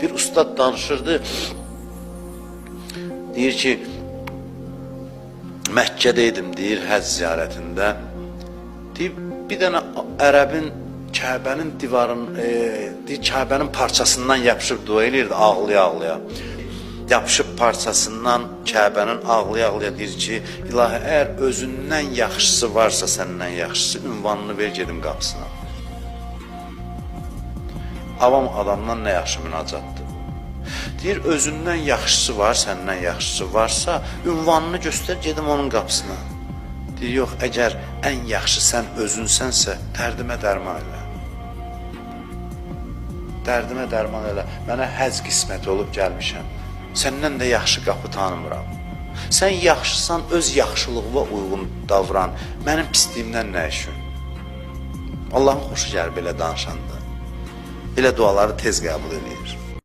Bir ustad danışırdı. Deyir ki, Məkkədəydim, deyir, həcc ziyarətində. Deyir, bir dənə ərəbin Kəbənin Kəbənin parçasından yapışıb dua eləyirdi, ağlaya-ağlaya. Yapışıb parçasından Kəbənin ağlaya-ağlaya deyir ki, ilahi, əgər özündən yaxşısı varsa, səndən yaxşısı, ünvanını ver, gedim qapısına. Avam adamdan nə yaxşı münacatdır. Deyir, özündən yaxşısı var, səndən yaxşısı varsa, ünvanını göstər, gedim onun qapısına. Deyir, yox, əgər ən yaxşı sən özünsənsə, dərdimə dərman elə. Dərdimə dərman elə. Mənə həzz qismət olub gəlmişəm. Səndən də yaxşı qapı tanımıram. Sən yaxşısan, öz yaxşılığına uyğun davran. Mənim pisliyimdən nə işin? Allahın xoşu gəlir belə danışanda. Belə duaları tez qəbul edir.